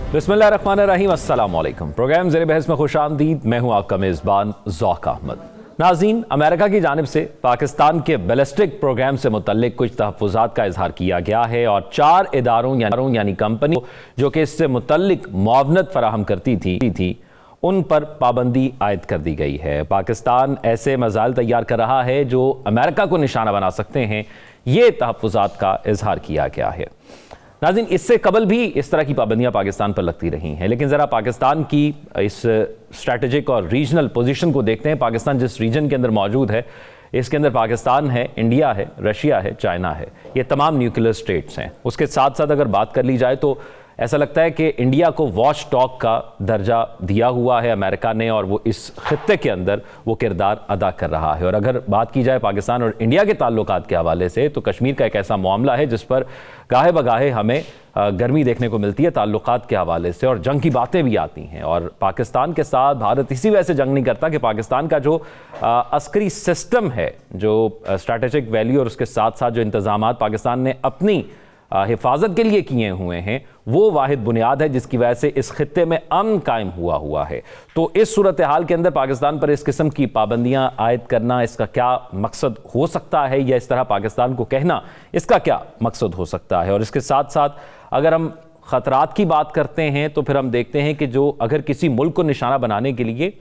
बिस्मिल्लाहिर्रहमानिर्रहीम, अस्सलाम वालेकुम। प्रोग्राम ज़ेरे बहस में खुशामदीद। मैं हूँ आपका मेज़बान ज़ौक़ अहमद। नाज़रीन, अमेरिका की जानिब से पाकिस्तान के बैलिस्टिक प्रोग्राम से मुतल्लिक कुछ तहफ़्फ़ुज़ात का इजहार किया गया है और 4 इदारों यानी कंपनी जो कि इससे मुतल्लिक मुआवनत फराहम करती थी उन पर पाबंदी आयद कर दी गई है। पाकिस्तान ऐसे मिसाइल तैयार कर रहा है जो अमेरिका को निशाना बना सकते हैं, ये तहफ़्फ़ुज़ात का इजहार किया गया है। नाज़रीन, इससे कबल भी इस तरह की पाबंदियां पाकिस्तान पर लगती रही हैं, लेकिन ज़रा पाकिस्तान की इस स्ट्रैटेजिक और रीजनल पोजीशन को देखते हैं। पाकिस्तान जिस रीजन के अंदर मौजूद है, इसके अंदर पाकिस्तान है, इंडिया है, रशिया है, चाइना है, ये तमाम न्यूक्लियर स्टेट्स हैं। उसके साथ साथ अगर बात कर ली जाए तो ऐसा लगता है कि इंडिया को वॉच डॉग का दर्जा दिया हुआ है अमेरिका ने, और वो इस खित्ते के अंदर वो किरदार अदा कर रहा है। और अगर बात की जाए पाकिस्तान और इंडिया के ताल्लुकात के हवाले से, तो कश्मीर का एक ऐसा मामला है जिस पर गाहे बगाहे हमें गर्मी देखने को मिलती है ताल्लुकात के हवाले से, और जंग की बातें भी आती हैं। और पाकिस्तान के साथ भारत इसी वजह से जंग नहीं करता कि पाकिस्तान का जो अस्करी सिस्टम है, जो स्ट्रैटेजिक वैल्यू और उसके साथ साथ जो इंतजाम पाकिस्तान ने अपनी हिफाजत के लिए किए हुए हैं, वो वाहिद बुनियाद है जिसकी वजह से इस खित्ते में अमन कायम हुआ है। तो इस सूरत हाल के अंदर पाकिस्तान पर इस किस्म की पाबंदियां आयद करना, इसका क्या मकसद हो सकता है, या इस तरह पाकिस्तान को कहना, इसका क्या मकसद हो सकता है। और इसके साथ साथ अगर हम ख़तरात की बात करते हैं तो फिर हम देखते हैं कि जो अगर किसी मुल्क को निशाना बनाने के लिए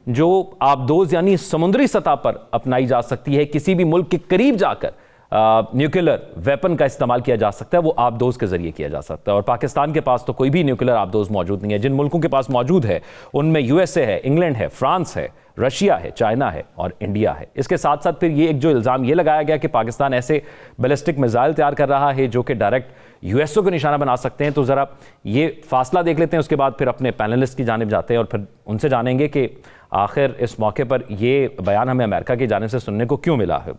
जो आबदोज़ यानी समुद्री सतह पर अपनाई जा सकती है, किसी भी मुल्क के करीब जाकर न्यूक्लियर वेपन का इस्तेमाल किया जा सकता है, वो आबदोज़ के जरिए किया जा सकता है। और पाकिस्तान के पास तो कोई भी न्यूक्लियर आबदोज़ मौजूद नहीं है। जिन मुल्कों के पास मौजूद है उनमें यूएसए है, इंग्लैंड है, फ्रांस है, रशिया है, चाइना है और इंडिया है। इसके साथ साथ फिर ये एक जो इल्ज़ाम ये लगाया गया कि पाकिस्तान ऐसे बैलिस्टिक मिसाइल तैयार कर रहा है जो कि डायरेक्ट यूएसओ को निशाना बना सकते हैं। तो ज़रा ये फासला देख लेते हैं, उसके बाद फिर अपने पैनलिस्ट की जानिब जाते हैं और फिर उनसे जानेंगे कि आखिर इस मौके पर ये बयान हमें अमेरिका की जानिब से सुनने को क्यों मिला है।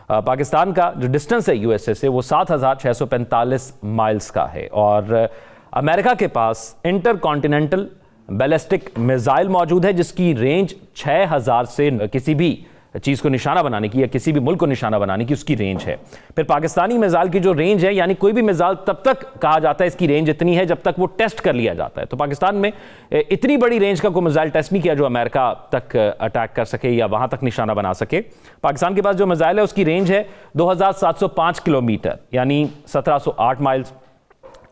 पाकिस्तान का जो डिस्टेंस है यूएसए से वो 7,645 माइल्स का है, और अमेरिका के पास इंटर कॉन्टिनेंटल बैलिस्टिक मिसाइल मौजूद है जिसकी रेंज 6,000 से किसी भी चीज़ को निशाना बनाने की या किसी भी मुल्क को निशाना बनाने की उसकी रेंज है। फिर पाकिस्तानी मिसाइल की जो रेंज है, यानी कोई भी मिसाइल तब तक कहा जाता है इसकी रेंज इतनी है जब तक वो टेस्ट कर लिया जाता है। तो पाकिस्तान में इतनी बड़ी रेंज का कोई मिसाइल टेस्ट नहीं किया जो अमेरिका तक अटैक कर सके या वहां तक निशाना बना सके। पाकिस्तान के पास जो मिसाइल है उसकी रेंज है 2,705 किलोमीटर यानी 1,708 माइल्स।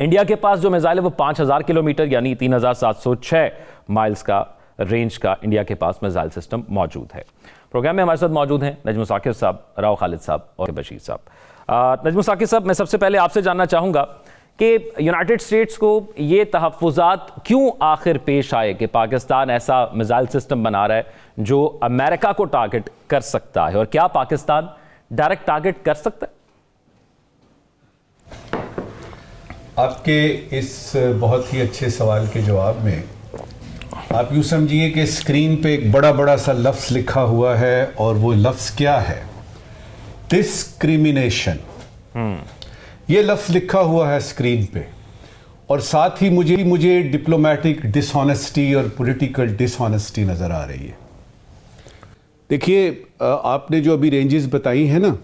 इंडिया के पास जो मिसाइल है वो 5,000 किलोमीटर यानी 3,706 माइल्स का रेंज का इंडिया के पास मिसाइल सिस्टम मौजूद है। प्रोग्राम में हमारे साथ मौजूद हैं नजम साकिब साहब, राव खालिद साहब और बशीर साहब। नजम साकिब साहब, मैं सबसे पहले आपसे जानना चाहूँगा कि यूनाइटेड स्टेट्स को ये तहफ़्फ़ुज़ात क्यों आखिर पेश आए कि पाकिस्तान ऐसा मिसाइल सिस्टम बना रहा है जो अमेरिका को टारगेट कर सकता है, और क्या पाकिस्तान डायरेक्ट टारगेट कर सकता है? आपके इस बहुत ही अच्छे सवाल के जवाब में आप यूँ समझिए कि स्क्रीन पे एक बड़ा बड़ा सा लफ्ज़ लिखा हुआ है, और वो लफ्ज़ क्या है? डिस्क्रिमिनेशन। ये लफ्ज़ लिखा हुआ है स्क्रीन पे, और साथ ही मुझे डिप्लोमेटिक डिसऑनेस्टी और पॉलिटिकल डिसऑनेस्टी नज़र आ रही है। देखिए, आपने जो अभी रेंजेस बताई हैं ना,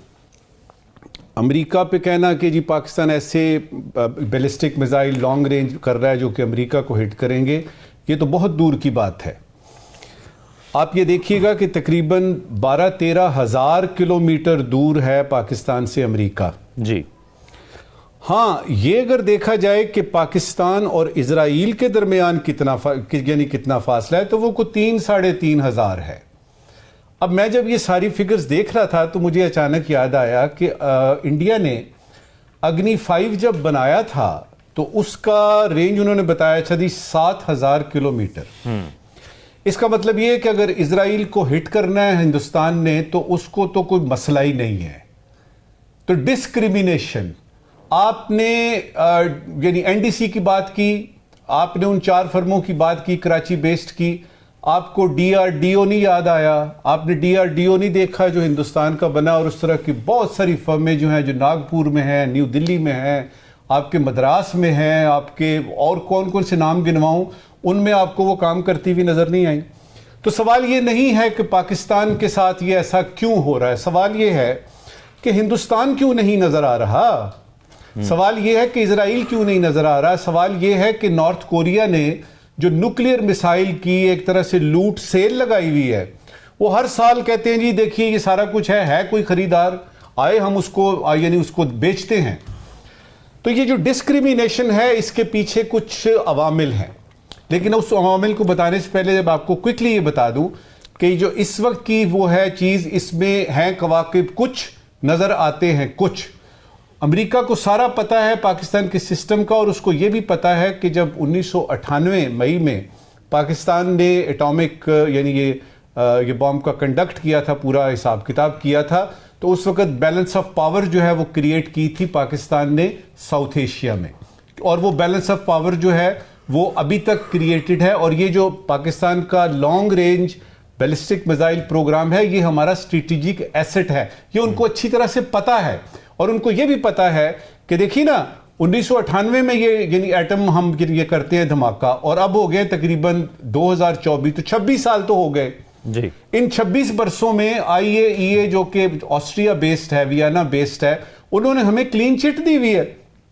अमेरिका पे कहना कि जी पाकिस्तान ऐसे बैलिस्टिक मिसाइल लॉन्ग रेंज कर रहा है जो कि अमेरिका को हिट करेंगे, ये तो बहुत दूर की बात है। आप ये देखिएगा कि तकरीबन 12-13 हज़ार किलोमीटर दूर है पाकिस्तान से अमेरिका जी। हाँ, ये अगर देखा जाए कि पाकिस्तान और इजराइल के दरमियान कितना फासला है, तो वो को 3-3.5 हज़ार है। अब मैं जब ये सारी फिगर्स देख रहा था तो मुझे अचानक याद आया कि इंडिया ने अग्नि 5 जब बनाया था तो उसका रेंज उन्होंने बताया था 7,000 किलोमीटर। इसका मतलब ये है कि अगर इजराइल को हिट करना है हिंदुस्तान ने तो उसको तो कोई मसला ही नहीं है। तो डिस्क्रिमिनेशन, आपने यानी एनडीसी की बात की, आपने उन 4 फर्मों की बात की कराची बेस्ड की, आपको डीआरडीओ नहीं याद आया, आपने डीआरडीओ नहीं देखा जो हिंदुस्तान का बना, और उस तरह की बहुत सारी फर्में जो हैं जो नागपुर में हैं, न्यू दिल्ली में हैं, आपके मद्रास में हैं, आपके और कौन कौन से नाम गिनवाऊं, उनमें आपको वो काम करती हुई नजर नहीं आई। तो सवाल ये नहीं है कि पाकिस्तान के साथ ये ऐसा क्यों हो रहा है, सवाल ये है कि हिंदुस्तान क्यों नहीं नजर आ रहा। सवाल यह है कि इजराइल क्यों नहीं नजर आ रहा। सवाल यह है कि नॉर्थ कोरिया ने जो न्यूक्लियर मिसाइल की एक तरह से लूट सेल लगाई हुई है, वो हर साल कहते हैं जी देखिए ये सारा कुछ है कोई खरीदार आए, हम उसको यानी उसको बेचते हैं। तो ये जो डिस्क्रिमिनेशन है इसके पीछे कुछ अवामिल हैं, लेकिन उस अवामिल को बताने से पहले जब आपको क्विकली ये बता दूं कि जो इस वक्त की वो है चीज, इसमें है कवाकिब कुछ नजर आते हैं कुछ। अमेरिका को सारा पता है पाकिस्तान के सिस्टम का, और उसको ये भी पता है कि जब 1998 मई में पाकिस्तान ने एटॉमिक यानी ये बॉम्ब का कंडक्ट किया था, पूरा हिसाब किताब किया था, तो उस वक्त बैलेंस ऑफ पावर जो है वो क्रिएट की थी पाकिस्तान ने साउथ एशिया में, और वो बैलेंस ऑफ पावर जो है वो अभी तक क्रिएटेड है। और ये जो पाकिस्तान का long range ballistic missile programme है, ये हमारा स्ट्रेटेजिक एसेट है, ये उनको अच्छी तरह से पता है। और उनको ये भी पता है कि देखिए ना 1998 में ये यानी एटम हम ये करते हैं धमाका, और अब हो गए तकरीबन 2024, तो 26 साल तो हो गए जी। इन 26 वर्षों में IAEA जो कि ऑस्ट्रिया बेस्ड है, वियना बेस्ड है, उन्होंने हमें क्लीन चिट दी हुई है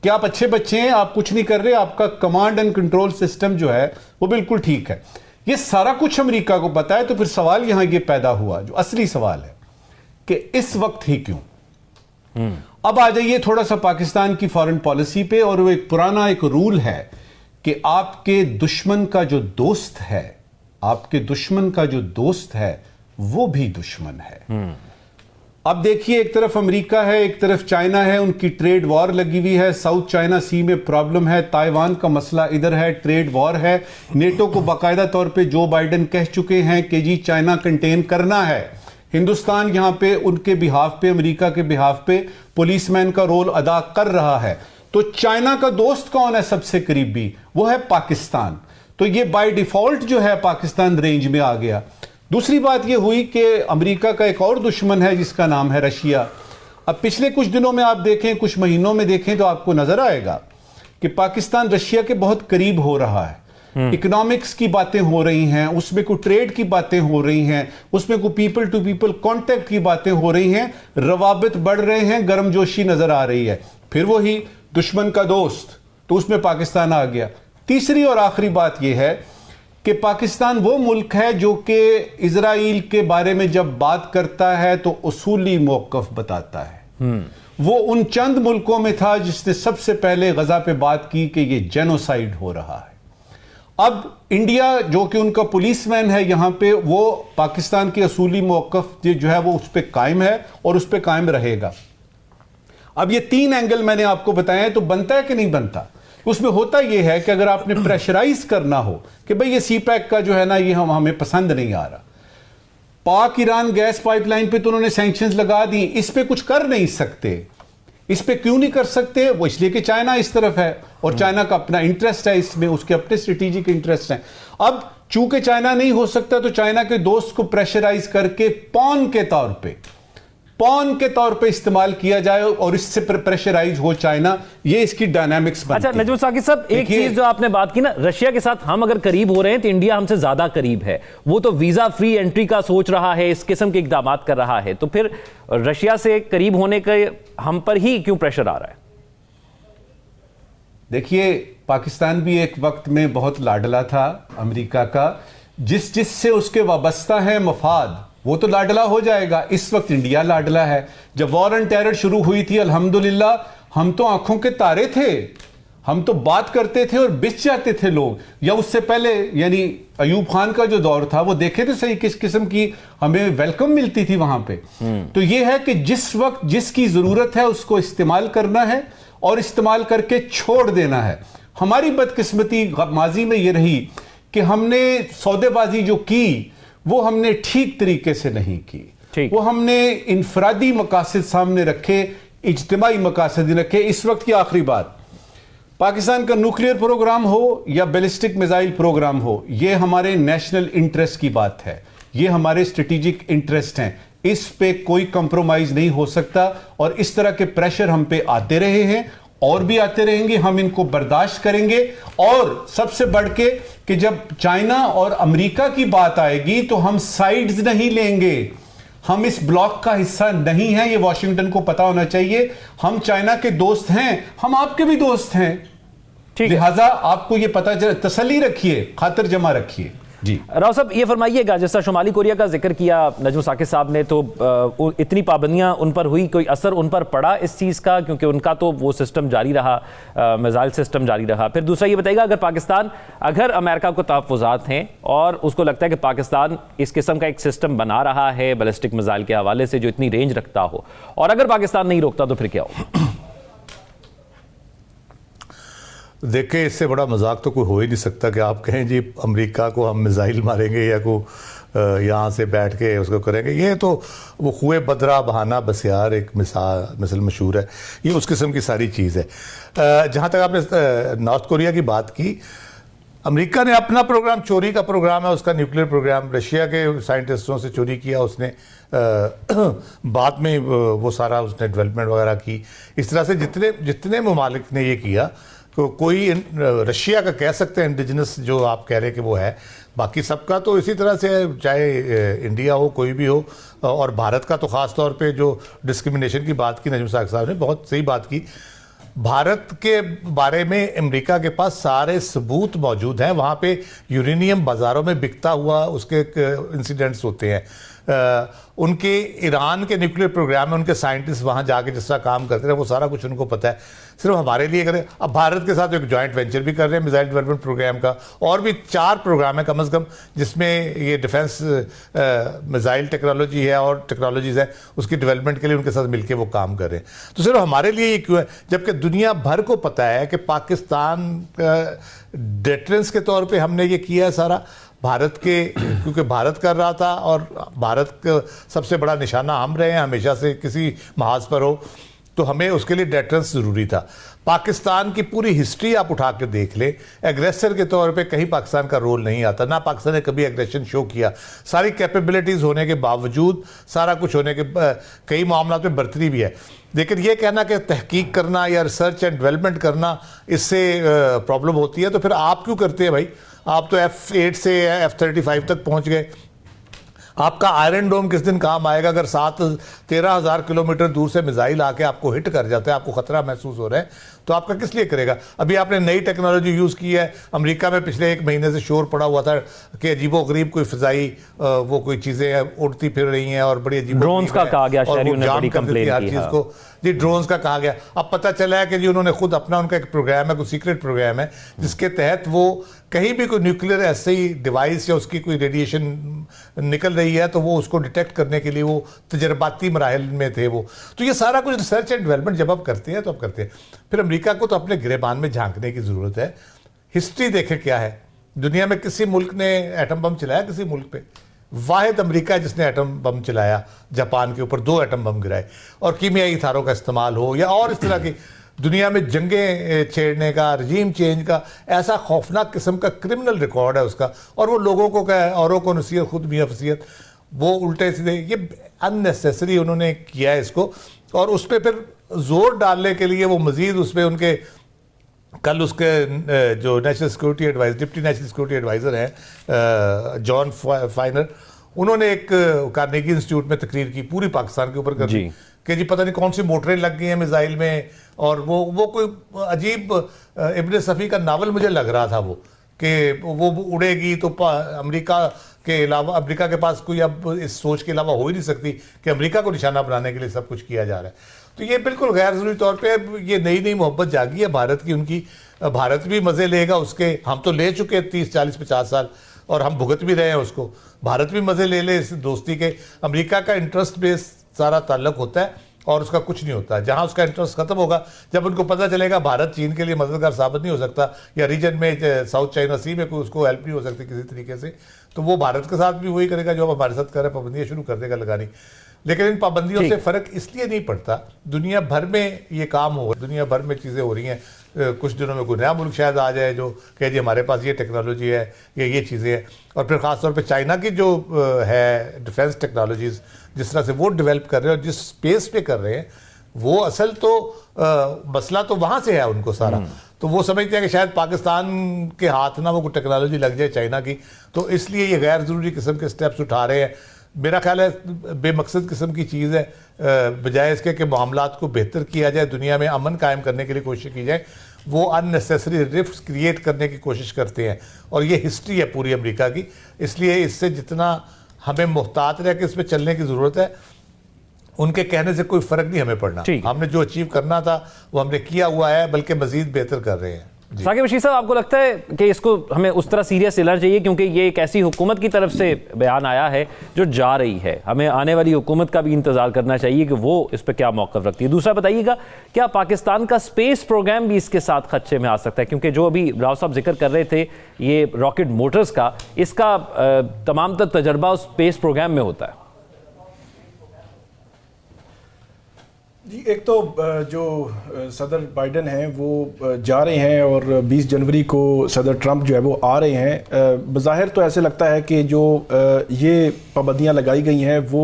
कि आप अच्छे बच्चे हैं, आप कुछ नहीं कर रहे, आपका कमांड एंड कंट्रोल सिस्टम जो है वो बिल्कुल ठीक है। ये सारा कुछ अमेरिका को पता है। तो फिर सवाल यहां ये पैदा हुआ, जो असली सवाल है कि इस वक्त ही क्यों। अब आ जाइए थोड़ा सा पाकिस्तान की फॉरेन पॉलिसी पे, और वो एक पुराना एक रूल है कि आपके दुश्मन का जो दोस्त है, आपके दुश्मन का जो दोस्त है वो भी दुश्मन है। अब देखिए एक तरफ अमेरिका है, एक तरफ चाइना है, उनकी ट्रेड वॉर लगी हुई है, साउथ चाइना सी में प्रॉब्लम है, ताइवान का मसला इधर है, ट्रेड वॉर है। नेटो को बाकायदा तौर पे जो बाइडेन कह चुके हैं कि जी चाइना कंटेन करना है। हिंदुस्तान यहां पे उनके बिहाफ पे, अमेरिका के बिहाफ पे पुलिसमैन का रोल अदा कर रहा है। तो चाइना का दोस्त कौन है सबसे करीबी? वो है पाकिस्तान। तो ये बाय डिफॉल्ट जो है पाकिस्तान रेंज में आ गया। दूसरी बात ये हुई कि अमेरिका का एक और दुश्मन है जिसका नाम है रशिया। अब पिछले कुछ दिनों में आप देखें, कुछ महीनों में देखें, तो आपको नजर आएगा कि पाकिस्तान रशिया के बहुत करीब हो रहा है। इकोनॉमिक्स की बातें हो रही हैं, उसमें कोई ट्रेड की बातें हो रही हैं, उसमें कोई पीपल टू पीपल कांटेक्ट की बातें हो रही हैं, रवाबित बढ़ रहे हैं, गर्मजोशी नजर आ रही है। फिर वही दुश्मन का दोस्त, तो उसमें पाकिस्तान आ गया। तीसरी और आखिरी बात यह है कि पाकिस्तान वो मुल्क है जो कि इजराइल के बारे में जब बात करता है तो उसूली मौक़िफ़ बताता है। वो उन चंद मुल्कों में था जिसने सबसे पहले गजा पे बात की कि ये जेनोसाइड हो रहा है। अब इंडिया जो कि उनका पुलिसमैन है यहां पे, वो पाकिस्तान की असूली मौक़िफ़ जो है वो उस पर कायम है और उस पर कायम रहेगा। अब ये 3 एंगल मैंने आपको बताए हैं, तो बनता है कि नहीं बनता? उसमें होता यह है कि अगर आपने प्रेशराइज करना हो कि भाई ये CPEC का जो है ना ये हमें पसंद नहीं आ रहा, पाक ईरान गैस पाइपलाइन पे तो उन्होंने सैंक्शंस लगा दी, इस पे कुछ कर नहीं सकते। इस पे क्यों नहीं कर सकते? वो इसलिए कि चाइना इस तरफ है और चाइना का अपना इंटरेस्ट है इसमें, उसके अपने स्ट्रेटेजिक इंटरेस्ट हैं। अब चूंकि चाइना नहीं हो सकता तो चाइना के दोस्त को प्रेशराइज करके पॉन के तौर पे इस्तेमाल किया जाए और इससे प्रेशराइज हो चाइना, ये इसकी डायनामिक्स बनती है। अच्छा नजमुल साकिब साहब, एक चीज जो आपने बात की ना, रशिया के साथ हम अगर करीब हो रहे हैं तो इंडिया हमसे ज्यादा करीब है। वो तो वीजा फ्री एंट्री का सोच रहा है, इस किस्म के इकदाम कर रहा है, तो फिर रशिया से करीब होने के हम पर ही क्यों प्रेशर आ रहा है? देखिए पाकिस्तान भी एक वक्त में बहुत लाडला था अमेरिका का, जिससे उसके वाबस्ता है मफाद, वो तो लाडला हो जाएगा। इस वक्त इंडिया लाडला है। जब वॉर एंड टेरर शुरू हुई थी, अल्हम्दुलिल्लाह हम तो आंखों के तारे थे, हम तो बात करते थे और बिछ जाते थे लोग। या उससे पहले यानी अयूब खान का जो दौर था वो देखे तो सही किस किस्म की हमें वेलकम मिलती थी वहां पे। तो ये है कि जिस वक्त जिसकी जरूरत है उसको इस्तेमाल करना है और इस्तेमाल करके छोड़ देना है। हमारी बदकिस्मती माजी में ये रही कि हमने सौदेबाजी जो की वो हमने ठीक तरीके से नहीं की। वो हमने इनफरादी मकासद सामने रखे, इज्तिमाई मकासद रखे। इस वक्त की आखिरी बात, पाकिस्तान का न्यूक्लियर प्रोग्राम हो या बैलिस्टिक मिसाइल प्रोग्राम हो, ये हमारे नेशनल इंटरेस्ट की बात है, ये हमारे स्ट्रेटेजिक इंटरेस्ट हैं, इस पे कोई कंप्रोमाइज नहीं हो सकता। और इस तरह के प्रेशर हम पे आते रहे हैं और भी आते रहेंगे, हम इनको बर्दाश्त करेंगे। और सबसे बढ़ के कि जब चाइना और अमेरिका की बात आएगी तो हम साइड्स नहीं लेंगे, हम इस ब्लॉक का हिस्सा नहीं है, ये वॉशिंगटन को पता होना चाहिए। हम चाइना के दोस्त हैं, हम आपके भी दोस्त हैं, लिहाजा आपको ये पता चले, तसल्ली रखिए, खातिर जमा रखिए। जी राव साहब, ये फरमाइएगा, जैसा शुमाली कोरिया का जिक्र किया नजम साकिब साहब ने, तो इतनी पाबंदियां उन पर हुई, कोई असर उन पर पड़ा इस चीज़ का? क्योंकि उनका तो वो सिस्टम जारी रहा, मिसाइल सिस्टम जारी रहा। फिर दूसरा ये बताइएगा, अगर अमेरिका को तहफ़्फ़ुज़ात हैं और उसको लगता है कि पाकिस्तान इस किस्म का एक सिस्टम बना रहा है बैलिस्टिक मिसाइल के हवाले से जो इतनी रेंज रखता हो, और अगर पाकिस्तान नहीं रोकता तो फिर क्या हो? देखें, इससे बड़ा मजाक तो कोई हो ही नहीं सकता कि आप कहें जी अमेरिका को हम मिसाइल मारेंगे या को यहाँ से बैठ के उसको करेंगे। ये तो वो खुए बदरा बहाना बसियार एक मिसल मशहूर है, ये उस किस्म की सारी चीज़ है। जहाँ तक आपने नॉर्थ कोरिया की बात की, अमेरिका ने अपना प्रोग्राम, चोरी का प्रोग्राम है उसका, न्यूक्लियर प्रोग्राम, रशिया के साइंटिस्टों से चोरी किया उसने, बाद में वो सारा उसने डेवलपमेंट वगैरह की। इस तरह से जितने ममालिक ने ये किया, तो कोई रशिया का कह सकते हैं इंडिजिनस जो आप कह रहे हैं कि वो है, बाकी सबका तो इसी तरह से है, चाहे इंडिया हो कोई भी हो। और भारत का तो ख़ास तौर पे जो डिस्क्रिमिनेशन की बात की नजम साहब ने, बहुत सही बात की। भारत के बारे में अमेरिका के पास सारे सबूत मौजूद हैं, वहाँ पे यूरेनियम बाज़ारों में बिकता हुआ उसके इंसिडेंट्स होते हैं। उनके ईरान के न्यूक्लियर प्रोग्राम में उनके साइंटिस्ट वहाँ जाके जिस तरह काम करते हैं वो सारा कुछ उनको पता है। सिर्फ हमारे लिए करें, अब भारत के साथ एक जॉइंट वेंचर भी कर रहे हैं मिसाइल डेवलपमेंट प्रोग्राम का, और भी 4 प्रोग्राम है कम से कम जिसमें ये डिफेंस मिसाइल टेक्नोलॉजी है और टेक्नोलॉजीज़ है, उसकी डेवलपमेंट के लिए उनके साथ मिलकर वो काम कर रहे हैं। तो सिर्फ हमारे लिए ये क्यों है, जबकि दुनिया भर को पता है कि पाकिस्तान डेटरेंस के तौर पर हमने ये किया है सारा भारत के, क्योंकि भारत कर रहा था और भारत का सबसे बड़ा निशाना हम रहे हैं हमेशा से, किसी महाज पर हो तो हमें उसके लिए डेटरेंस ज़रूरी था। पाकिस्तान की पूरी हिस्ट्री आप उठा के देख ले, एग्रेसर के तौर पे कहीं पाकिस्तान का रोल नहीं आता, ना पाकिस्तान ने कभी एग्रेशन शो किया। सारी कैपेबिलिटीज़ होने के बावजूद, सारा कुछ होने के कई मामलों में बर्तरी भी है। लेकिन ये कहना कि तहकीक करना या रिसर्च एंड डेवलपमेंट करना इससे प्रॉब्लम होती है, तो फिर आप क्यों करते हैं भाई? आप तो F8 से F35 तक पहुंच गए। आपका आयरन डोम किस दिन काम आएगा अगर 13,000 किलोमीटर दूर से मिसाइल आके आपको हिट कर जाता है, आपको खतरा महसूस हो रहा है, तो आपका किस लिए करेगा? अभी आपने नई टेक्नोलॉजी यूज़ की है, अमेरिका में पिछले 1 महीने से शोर पड़ा हुआ था कि अजीबोगरीब कोई फ़िज़ाई वो कोई चीज़ें उड़ती फिर रही हैं और बड़ी अजीब, ड्रोन्स का कहा गया, शहरियों ने बड़ी कंप्लेंट हर चीज़ को जी ड्रोन्स का कहा गया। अब पता चला है कि जी उन्होंने खुद अपना उनका एक प्रोग्राम है, कोई सीक्रेट प्रोग्राम है जिसके तहत वो कहीं भी कोई न्यूक्लियर ऐसे ही डिवाइस या उसकी कोई रेडिएशन निकल रही है तो वो उसको डिटेक्ट करने के लिए वो तजर्बाती मराहल में थे वो। तो ये सारा कुछ रिसर्च एंड डेवलपमेंट जब आप करते हैं तो आप करते हैं। फिर अमेरिका को तो अपने गिरेबान में झांकने की ज़रूरत है। हिस्ट्री देखें क्या है, दुनिया में किसी मुल्क ने एटम बम चलाया? किसी मुल्क पे वाहिद अमेरिका है जिसने एटम बम चलाया, जापान के ऊपर 2 एटम बम गिराए, और कीमियाई हथियारों का इस्तेमाल हो या और इस तरह की दुनिया में जंगें छेड़ने का, रजीम चेंज का ऐसा खौफनाक किस्म का क्रिमिनल रिकॉर्ड है उसका, और वो लोगों को क्या, औरों को नसीहत, खुद भी नसीहत, वो उल्टे सीधे ये अननेसेसरी उन्होंने किया है इसको। और उस पर फिर जोर डालने के लिए वो मजीद उस पर उनके कल उसके जो national security adviser, deputy national security adviser हैं जॉन फाइनर, उन्होंने एक कार्नेगी इंस्टीट्यूट में तकरीर की पूरी पाकिस्तान के ऊपर कर दी कि जी पता नहीं कौन सी मोटरें लग गई हैं मिसाइल में, और वो कोई अजीब इब्न सफ़ी का नावल मुझे लग रहा था वो, कि वो उड़ेगी तो अमेरिका के अलावा, अमेरिका के पास कोई अब इस सोच के अलावा हो ही नहीं सकती कि अमेरिका को निशाना बनाने के लिए सब कुछ किया जा रहा है। तो ये बिल्कुल गैर ज़रूरी तौर पे ये नई मोहब्बत जागी है भारत की, उनकी। भारत भी मज़े लेगा उसके, हम तो ले चुके 30, 40, 50 साल और हम भुगत भी रहे हैं उसको। भारत भी मज़े ले इस दोस्ती के। अमेरिका का इंटरेस्ट बेस सारा ताल्लुक होता है और उसका कुछ नहीं होता। जहाँ उसका इंटरेस्ट खत्म होगा, जब उनको पता चलेगा भारत चीन के लिए मददगार साबित नहीं हो सकता, या रीजन में साउथ चाइना सी में कोई उसको हेल्प नहीं हो सकती किसी तरीके से, तो वो भारत के साथ भी वही करेगा जो हमारे साथ कर रहे, पाबंदियाँ शुरू कर देगा लगानी। लेकिन इन पाबंदियों से फ़र्क इसलिए नहीं पड़ता, दुनिया भर में ये काम हो, दुनिया भर में चीज़ें हो रही हैं। कुछ दिनों में कोई नया मुल्क शायद आ जाए जो कहे जी हमारे पास ये टेक्नोलॉजी है या ये चीज़ें हैं। और फिर ख़ास तौर पे चाइना की जो है डिफेंस टेक्नोलॉजीज़, जिस तरह से वो डेवलप कर रहे हैं और जिस स्पेस पे कर रहे हैं, वो असल तो मसला तो वहाँ से है उनको सारा। तो वो समझते हैं कि शायद पाकिस्तान के हाथ ना वो टेक्नोलॉजी लग जाए चाइना की, तो इसलिए ये गैर ज़रूरी किस्म के स्टेप्स उठा रहे हैं। मेरा ख्याल है बेमकसद किस्म की चीज़ है, बजाय इसके कि मामलात को बेहतर किया जाए, दुनिया में अमन कायम करने के लिए कोशिश की जाए, वो अननेसेसरी रिफ्ट्स क्रिएट करने की कोशिश करते हैं। और ये हिस्ट्री है पूरी अमेरिका की, इसलिए इससे जितना हमें मुहतात रह के इस पर चलने की ज़रूरत है, उनके कहने से कोई फ़र्क नहीं हमें पड़ना। हमने जो अचीव करना था वो हमने किया हुआ है, बल्कि मज़ीद बेहतर कर रहे हैं। साकिब बशीर साहब, आपको लगता है कि इसको हमें उस तरह सीरियस लेना चाहिए, क्योंकि ये एक ऐसी हुकूमत की तरफ से बयान आया है जो जा रही है, हमें आने वाली हुकूमत का भी इंतजार करना चाहिए कि वो इस पर क्या मौक़िफ़ रखती है। दूसरा बताइएगा, क्या पाकिस्तान का स्पेस प्रोग्राम भी इसके साथ खदशे में आ सकता है, क्योंकि जो अभी राव साहब जिक्र कर रहे थे ये रॉकेट मोटर्स का, इसका तमाम तर तजर्बा उस स्पेस प्रोग्राम में होता है। जी, एक तो जो सदर बाइडन हैं वो जा रहे हैं और 20 जनवरी को सदर ट्रंप जो है वो आ रहे हैं। बज़ाहिर तो ऐसे लगता है कि जो ये पाबंदियां लगाई गई हैं वो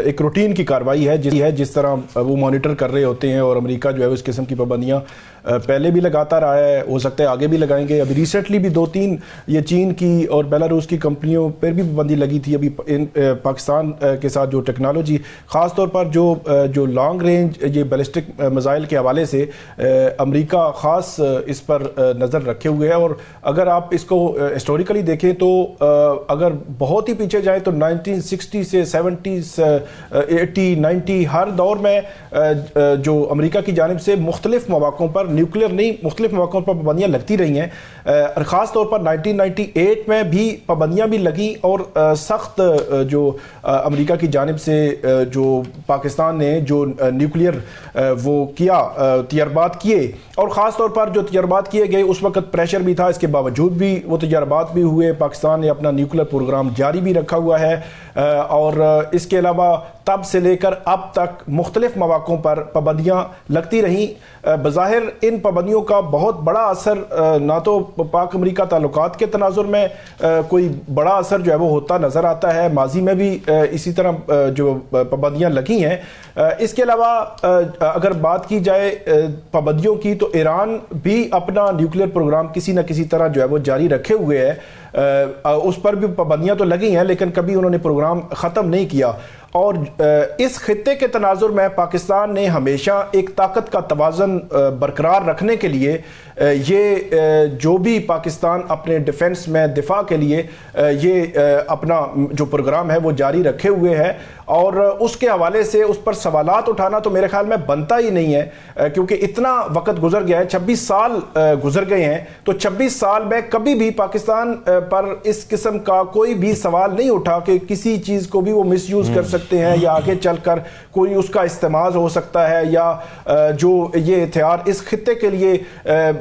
एक रूटीन की कार्रवाई है जिस तरह वो मॉनिटर कर रहे होते हैं, और अमेरिका जो है इस किस्म की पाबंदियां पहले भी लगाता रहा है, हो सकता है आगे भी लगाएंगे। अभी रिसेंटली भी 2-3 ये चीन की और बेलारूस की कंपनियों पर भी पाबंदी लगी थी। अभी इन पाकिस्तान के साथ जो टेक्नोलॉजी, ख़ास तौर पर जो लॉन्ग रेंज ये बैलिस्टिक मिसाइल के हवाले से अमेरिका ख़ास इस पर नज़र रखे हुए है। और अगर आप इसको हिस्टोरिकली देखें तो अगर बहुत ही पीछे जाए तो 1960 से 70s 80 90 हर दौर में जो अमेरिका की जानिब से मुख्तलिफ मौक़ों पर, न्यूक्लियर नहीं, मुख्तलिफ मौक़ों पर पाबंदियाँ लगती रही हैं। ख़ास तौर पर 1998 में भी पाबंदियाँ भी लगी, और सख्त जो अमेरिका की जानिब से जो पाकिस्तान ने जो न्यूक्लियर वो किया, तजर्बात किए, और ख़ास तौर पर जो तजर्बात किए गए उस वक्त प्रेशर भी था, इसके बावजूद भी वो तजर्बात भी हुए। पाकिस्तान ने अपना न्यूक्लियर प्रोग्राम जारी भी रखा हुआ है, और इसके अलावा तब से लेकर अब तक मुख्तलिफ मौक़ों पर पाबंदियाँ लगती रहीं। बज़ाहिर इन पाबंदियों का बहुत बड़ा असर ना तो पाक अमेरिका ताल्लुकात के तनाजुर में कोई बड़ा असर जो है वो होता नज़र आता है, माजी में भी इसी तरह जो पाबंदियाँ लगी हैं। इसके अलावा अगर बात की जाए पाबंदियों की, तो ईरान भी अपना न्यूक्लियर प्रोग्राम किसी न किसी तरह जो है वो जारी रखे हुए है। उस पर भी पाबंदियाँ तो लगी हैं, लेकिन कभी उन्होंने प्रोग्राम ख़त्म नहीं किया। और इस खित्ते के तनाजुर में पाकिस्तान ने हमेशा एक ताकत का तवाज़न बरकरार रखने के लिए ये जो भी पाकिस्तान अपने डिफेंस में दिफा के लिए ये अपना जो प्रोग्राम है वो जारी रखे हुए है, और उसके हवाले से उस पर सवालात उठाना तो मेरे ख्याल में बनता ही नहीं है, क्योंकि इतना वक्त गुजर गया है, 26 साल गुजर गए हैं। तो 26 साल में कभी भी पाकिस्तान पर इस किस्म का कोई भी सवाल नहीं उठा कि किसी चीज़ को भी वो मिसयूज़ कर सकते हैं, या आगे चलकर कोई उसका इस्तेमाल हो सकता है, या जो ये हथियार इस खित्ते के लिए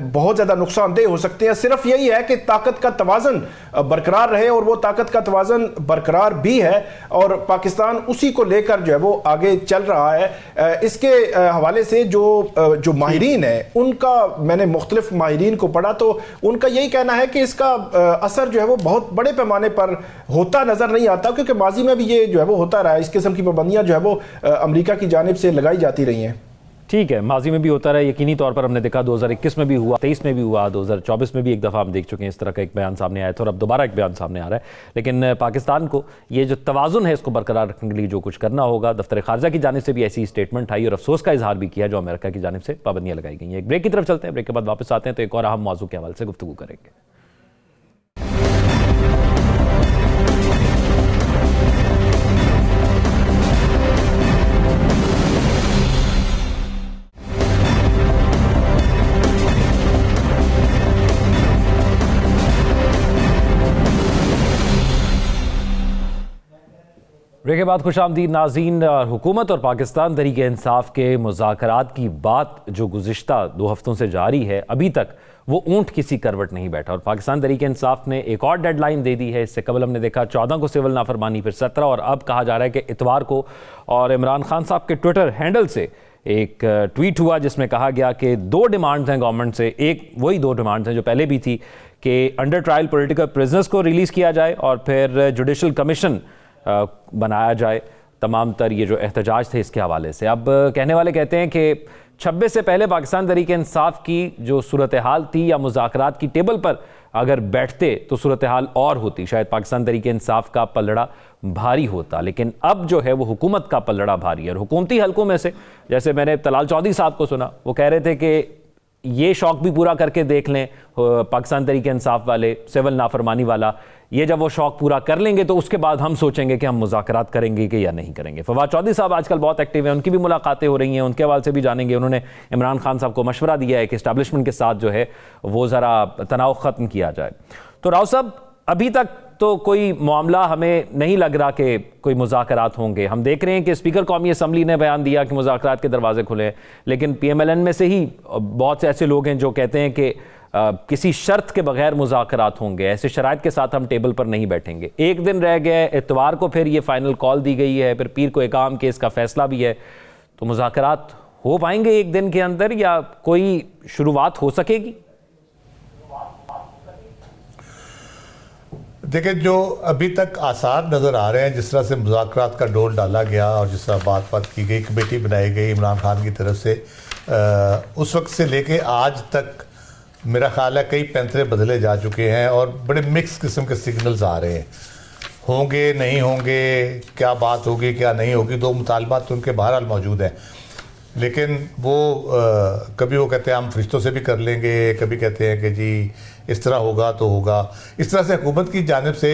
बहुत ज़्यादा नुकसानदेह हो सकते हैं। सिर्फ यही है कि ताकत का तवाज़न बरकरार रहे, और वो ताकत का तवाज़न बरकरार भी है, और पाकिस्तान उसी को लेकर जो है वो आगे चल रहा है। इसके हवाले से जो माहिरीन है, उनका मैंने मुख्तलिफ माहिरीन को पढ़ा, तो उनका यही कहना है कि इसका असर जो है वो बहुत बड़े पैमाने पर होता नज़र नहीं आता, क्योंकि माजी में भी ये जो है वो होता रहा है। इस किस्म की पाबंदियाँ जो है वो अमेरिका की जानिब से लगाई जाती रही हैं। ठीक है, माजी में भी होता रहा, यकीनी तौर पर हमने देखा 2021 में भी हुआ, 23 में भी हुआ, 2024 में भी एक दफ़ा हम देख चुके हैं इस तरह का एक बयान सामने आया था, और अब दोबारा एक बयान सामने आ रहा है। लेकिन पाकिस्तान को ये जो तवाज़ुन है इसको बरकरार रखने के लिए जो कुछ करना होगा, दफ्तर ख़ारजा की जानिब से भी ऐसी स्टेटमेंट आई और अफसोस का इजहार भी किया जो अमेरिका की जानिब से पाबंदियाँ लगाई गई हैं। एक ब्रेक की तरफ चलते हैं, ब्रेक के बाद वापस आते हैं तो एक और अहम मौजू के हवाले से गुफ्तगू करेंगे। ब्रेक के बाद खुशामदीद नाज़रीन। हुकूमत और पाकिस्तान तहरीक इंसाफ के मुज़ाकरात की बात जो गुज़िश्ता 2 हफ्तों से जारी है, अभी तक वो ऊँट किसी करवट नहीं बैठा, और पाकिस्तान तहरीक इंसाफ ने एक और डेडलाइन दे दी है। इससे कबल हमने देखा 14 को सिविल नाफरमानी, फिर 17, और अब कहा जा रहा है कि इतवार को। और इमरान खान साहब के ट्विटर हैंडल से एक ट्वीट हुआ जिसमें कहा गया कि 2 डिमांड्स हैं गवर्नमेंट से। एक वही 2 डिमांड्स हैं जो पहले भी थी कि अंडर ट्रायल पॉलिटिकल प्रिजनर्स को रिलीज़ किया जाए, और फिर जुडिशल कमीशन बनाया जाए। तमाम तर ये जो एहतजाज थे इसके हवाले से, अब कहने वाले कहते हैं कि 26 से पहले पाकिस्तान तहरीक इंसाफ की जो सूरत हाल थी या मुज़ाकरात की टेबल पर अगर बैठते तो सूरत हाल और होती, शायद पाकिस्तान तहरीक इंसाफ का पलड़ा भारी होता। लेकिन अब जो है वो हुकूमत का पलड़ा भारी है। और हुकूमती हलकों में से जैसे मैंने तलाल चौधरी साहब को सुना, वो कह रहे थे कि ये शौक भी पूरा करके देख लें पाकिस्तान तहरीक इंसाफ वाले, सिविल नाफरमानी वाला, ये जब वो शौक पूरा कर लेंगे तो उसके बाद हम सोचेंगे कि हम मुज़ाकरात करेंगे कि या नहीं करेंगे। फवाद चौधरी साहब आजकल बहुत एक्टिव हैं, उनकी भी मुलाकातें हो रही हैं, उनके हवाले से भी जानेंगे। उन्होंने इमरान खान साहब को मशवरा दिया है कि इस्टेब्लिशमेंट के साथ जो है वो ज़रा तनाव ख़त्म किया जाए। तो राव साहब, अभी तक तो कोई मामला हमें नहीं लग रहा कि कोई मुज़ाकरात होंगे। हम देख रहे हैं कि स्पीकर कौमी असम्बली ने बयान दिया कि मुज़ाकरात के दरवाजे खुले हैं, लेकिन PMLN में से ही बहुत से ऐसे लोग हैं जो कहते हैं कि किसी शर्त के बगैर मुज़ाकरात होंगे, ऐसे शराइत के साथ हम टेबल पर नहीं बैठेंगे। एक दिन रह गया, इतवार को फिर ये फाइनल कॉल दी गई है, फिर पीर को एकाम केस का फैसला भी है। तो मुज़ाकरात हो पाएंगे एक दिन के अंदर या कोई शुरुआत हो सकेगी? देखिए, जो अभी तक आसार नज़र आ रहे हैं, जिस तरह से मुज़ाकरात का डोल डाला गया और जिस तरह बात की गई, कमेटी बनाई गई इमरान खान की तरफ से, उस वक्त से लेके आज तक मेरा ख्याल है कई पैंतरे बदले जा चुके हैं और बड़े मिक्स किस्म के सिग्नल्स आ रहे हैं। होंगे नहीं होंगे, क्या बात होगी क्या नहीं होगी, दो मुतालबात तो उनके बहरहाल मौजूद हैं। लेकिन वो कभी वो कहते हैं हम फरिश्तों से भी कर लेंगे, कभी कहते हैं कि जी इस तरह होगा तो होगा। इस तरह से हुकूमत की जानिब से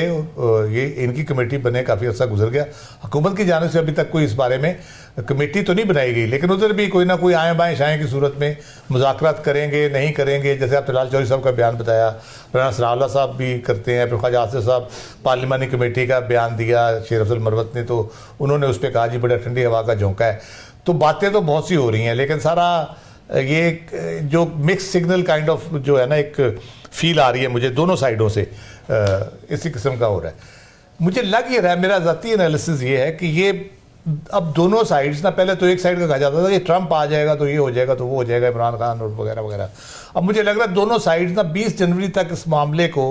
ये इनकी कमेटी बने काफ़ी अर्सा गुजर गया, हुकूमत की जानिब से अभी तक कोई इस बारे में कमेटी तो नहीं बनाई गई, लेकिन उधर भी कोई ना कोई आए बाएँ शाएँ की सूरत में मुज़ाकरात करेंगे नहीं करेंगे। जैसे आप तलाल चौधरी साहब का बयान बताया, राना सनाउल्लाह साहब भी करते हैं, फिर ख्वाजा आसिफ साहब पार्लिमानी कमेटी का बयान दिया शेर अफजल मरवत ने, तो उन्होंने उस पर कहा जी बड़ा ठंडी हवा का झोंका है। तो बातें तो बहुत सी हो रही हैं, लेकिन सारा ये जो मिक्स सिग्नल काइंड ऑफ जो है ना, एक फील आ रही है मुझे दोनों साइडों से, इसी किस्म का हो रहा है। मुझे लग ये रहा है, मेरा ज़ाती एनालिसिस ये है कि ये अब दोनों साइड्स ना, पहले तो एक साइड का कहा जाता था कि ट्रंप आ जाएगा तो ये हो जाएगा तो वो हो जाएगा, इमरान खान और वगैरह वगैरह। अब मुझे लग रहा है दोनों साइड्स ना 20 जनवरी तक इस मामले को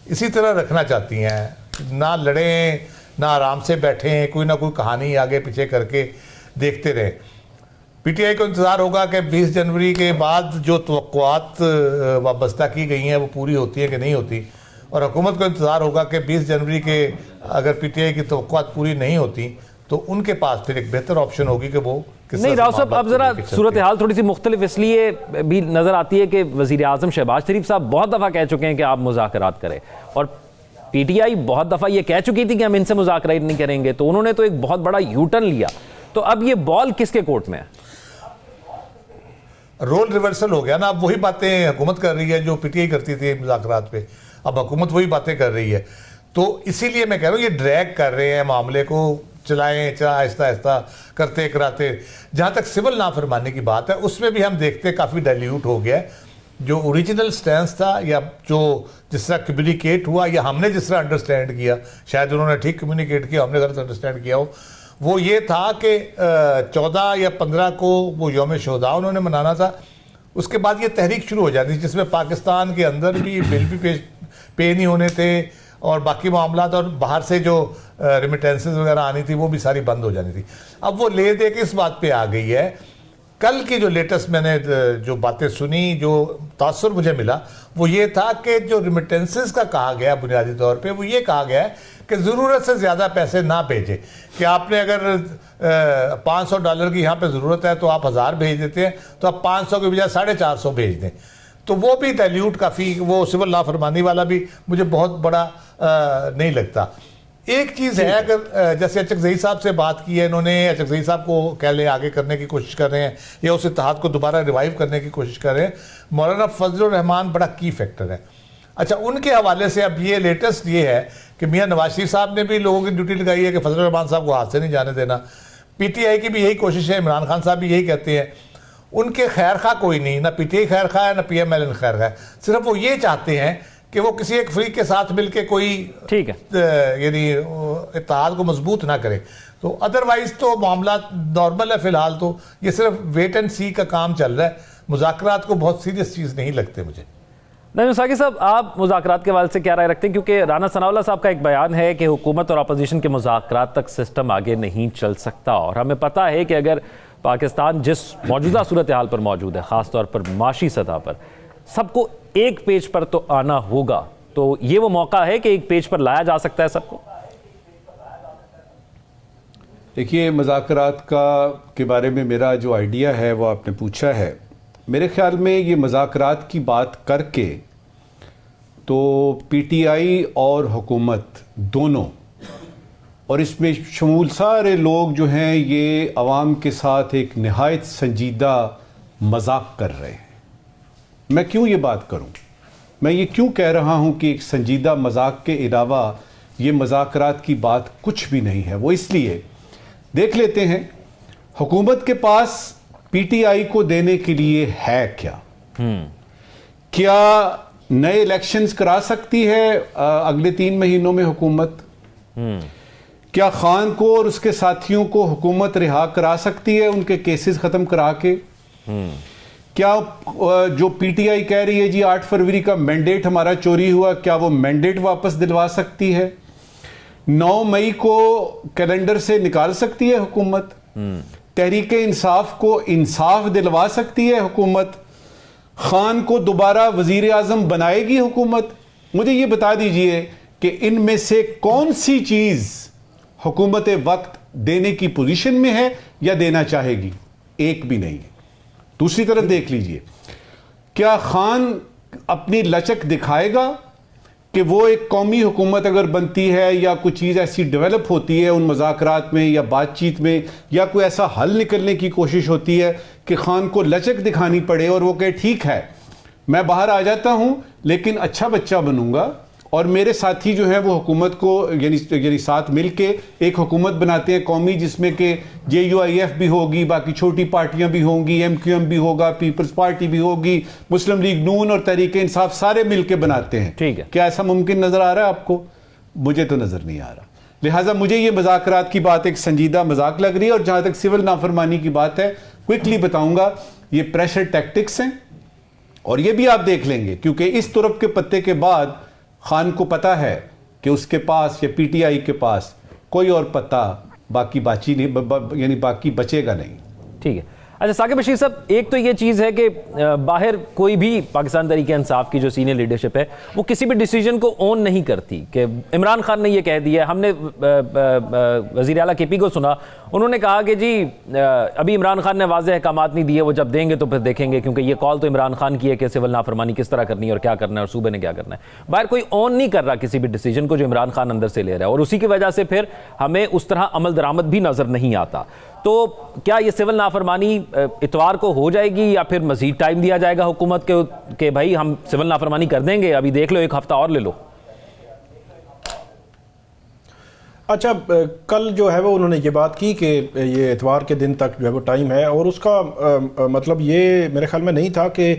इसी तरह रखना चाहती हैं, ना लड़ें ना आराम से बैठें, कोई ना कोई कहानी आगे पीछे करके देखते रहें। PTI को इंतज़ार होगा कि 20 जनवरी के बाद जो तवक्कुआत वाबस्ता की गई हैं वो पूरी होती हैं कि नहीं होती, और हुकूमत को इंतज़ार होगा कि 20 जनवरी के अगर PTI की तवक्कुआत पूरी नहीं होती तो उनके पास फिर एक बेहतर ऑप्शन होगी कि वो नहीं। राव साहब, अब जरा सूरत हाल थोड़ी सी मुख्तलिफ इसलिए भी नज़र आती है कि वज़ीर आज़म शहबाज शरीफ साहब बहुत दफ़ा कह चुके हैं कि आप मुज़ाकरात करें, और PTI बहुत दफ़ा ये कह चुकी थी कि हम इनसे मुज़ाकरात नहीं करेंगे, तो उन्होंने तो एक बहुत बड़ा यूटर्न लिया। तो अब ये बॉल किसके कोर्ट में है? रोल रिवर्सल हो गया ना। अब वही बातें हुकूमत कर रही है जो PTI करती थी मुज़ाकरात पे, अब हुकूमत वही बातें कर रही है। तो इसीलिए मैं कह रहा हूँ ये ड्रैग कर रहे हैं मामले को, चलाएं आहिस्ता आहिस्ता करते कराते। जहाँ तक सिविल नाफरमानी की बात है उसमें भी हम देखते काफ़ी डाइल्यूट हो गया है। जो ओरिजिनल स्टैंस था या जो जिस तरह कम्युनिकेट हुआ या हमने जिस तरह अंडरस्टैंड किया, शायद उन्होंने ठीक कम्युनिकेट किया, हमने गलत अंडरस्टैंड किया हो, वो ये था कि 14 या 15 को वो यौम शोहदा उन्होंने मनाना था। उसके बाद ये तहरीक शुरू हो जाती जिसमें पाकिस्तान के अंदर भी बिल भी पे नहीं होने थे और बाकी मामला, और बाहर से जो रिमिटेंसेस वगैरह आनी थी वो भी सारी बंद हो जानी थी। अब वो ले दे के इस बात पे आ गई है। कल की जो लेटेस्ट मैंने जो बातें सुनी, जो तासुर मुझे मिला वो ये था कि जो रिमिटेंसेस का कहा गया बुनियादी तौर पे वो ये कहा गया है कि ज़रूरत से ज़्यादा पैसे ना भेजें, कि आपने अगर $500 की यहाँ पे ज़रूरत है तो आप 1000 भेज देते हैं, तो आप 500 के बजाय 450 भेज दें। तो वो भी डाइल्यूट काफ़ी, वो सिविल नाफरमानी वाला भी मुझे बहुत बड़ा नहीं लगता। एक चीज़ है, अगर जैसे अचकज़ई साहब से बात की है इन्होंने, अचकज़ई साहब को कह लें आगे करने की कोशिश कर रहे हैं या उस इत्तेहाद को दोबारा रिवाइव करने की कोशिश कर रहे हैं। मौलाना फजलुर रहमान बड़ा की फैक्टर है। अच्छा, उनके हवाले से अब ये लेटेस्ट ये है कि मियाँ नवाज शरीफ साहब ने भी लोगों की ड्यूटी लगाई है कि फजलुर रहमान साहब को हाथ से नहीं जाने देना। PTI की भी यही कोशिश है, इमरान खान साहब भी यही कहते हैं। उनके खैर खा कोई नहीं, ना PTI खैर खा है ना PMLN खैर खा है, सिर्फ वो ये चाहते हैं कि वो किसी एक फ्रीक के साथ मिलके कोई ठीक है यानी इत्तेहाद को मजबूत ना करे। तो अदरवाइज तो मामला नॉर्मल है। फिलहाल तो ये सिर्फ वेट एंड सी का काम चल रहा है। मुज़ाकरात को बहुत सीरियस चीज़ नहीं लगते मुझे। नहीं साकिब साहब, आप मुज़ाकरात के हवाले से क्या राय रखते हैं? क्योंकि राना सनाउल्लाह साहब का एक बयान है कि हुकूमत और अपोजिशन के मुज़ाकरात तक सिस्टम आगे नहीं चल सकता, और हमें पता है कि अगर पाकिस्तान जिस मौजूदा सूरत हाल पर मौजूद है, ख़ास तौर पर माशी सतह पर, सबको एक पेज पर तो आना होगा, तो ये वो मौका है कि एक पेज पर लाया जा सकता है सबको। देखिए, मुज़ाकरात के बारे में मेरा जो आइडिया है वो आपने पूछा है। मेरे ख्याल में ये मुज़ाकरात की बात करके तो पीटीआई और हुकूमत दोनों, और इसमें शमूल सारे लोग जो हैं, ये अवाम के साथ एक नहायत संजीदा मजाक कर रहे हैं। मैं क्यों ये बात करूं? मैं ये क्यों कह रहा हूं कि एक संजीदा मजाक के अलावा ये मुज़ाकरात की बात कुछ भी नहीं है? वो इसलिए, देख लेते हैं हुकूमत के पास पीटीआई को देने के लिए है क्या? क्या नए इलेक्शंस करा सकती है अगले 3 महीनों में हुकूमत? क्या खान को और उसके साथियों को हुकूमत रिहा करा सकती है उनके केसेस खत्म करा के? क्या जो पीटीआई कह रही है जी 8 फरवरी का मैंडेट हमारा चोरी हुआ, क्या वो मैंडेट वापस दिलवा सकती है? 9 मई को कैलेंडर से निकाल सकती है हुकूमत? तहरीक इंसाफ को इंसाफ दिलवा सकती है हुकूमत? खान को दोबारा वजीर आजम बनाएगी हुकूमत? मुझे ये बता दीजिए कि इनमें से कौन सी चीज हुकूमत वक्त देने की पोजीशन में है या देना चाहेगी? एक भी नहीं है। दूसरी तरफ देख लीजिए, क्या खान अपनी लचक दिखाएगा कि वो एक कौमी हुकूमत अगर बनती है या कोई चीज़ ऐसी डेवलप होती है उन मुज़ाकरात में या बातचीत में, या कोई ऐसा हल निकलने की कोशिश होती है कि खान को लचक दिखानी पड़े और वो कहे ठीक है मैं बाहर आ जाता हूं लेकिन अच्छा बच्चा बनूंगा, और मेरे साथी जो है वो हुकूमत को यानी साथ मिलके एक हुकूमत बनाते हैं कौमी, जिसमें कि JUIF भी होगी, बाकी छोटी पार्टियां भी होंगी, MQM भी होगा, पीपल्स पार्टी भी होगी, मुस्लिम लीग नून और तहरीक इंसाफ सारे मिलके बनाते हैं। ठीक है, क्या ऐसा मुमकिन नजर आ रहा है आपको? मुझे तो नजर नहीं आ रहा। लिहाजा मुझे ये मुज़ाकरात की बात एक संजीदा मजाक लग रही है। और जहां तक सिविल नाफरमानी की बात है, क्विकली बताऊंगा, ये प्रेशर टैक्टिक्स हैं, और ये भी आप देख लेंगे क्योंकि इस तुरप के पत्ते के बाद खान को पता है कि उसके पास या पीटीआई के पास कोई और पता बाकी बाची नहीं, यानी बाकी बचेगा नहीं। ठीक है। अच्छा साकिब बशीर साहब, एक तो ये चीज़ है कि बाहर कोई भी पाकिस्तान तहरीक इंसाफ की जो सीनियर लीडरशिप है वो किसी भी डिसीजन को ओन नहीं करती, कि इमरान खान ने ये कह दिया। हमने वज़ीर आला KP को सुना, उन्होंने कहा कि जी अभी इमरान खान ने वाज़ेह अहकामात नहीं दिए, वो जब देंगे तो फिर देखेंगे, क्योंकि ये कॉल तो इमरान खान की है कि सिविल नाफरमानी किस तरह करनी है और क्या करना है और सूबे ने क्या करना है। बाहर कोई ओन नहीं कर रहा किसी भी डिसीजन को जो इमरान खान अंदर से ले रहा है, और उसी की वजह से फिर हमें उस तरह अमल दरामद भी नज़र नहीं आता। तो क्या ये सिविल नाफरमानी इतवार को हो जाएगी या फिर मजीद टाइम दिया जाएगा हुकूमत के भाई हम सिविल नाफरमानी कर देंगे, अभी देख लो, 1 हफ्ता और ले लो? अच्छा, कल जो है वो उन्होंने ये बात की कि ये इतवार के दिन तक जो है वो टाइम है, और उसका मतलब ये मेरे ख्याल में नहीं था कि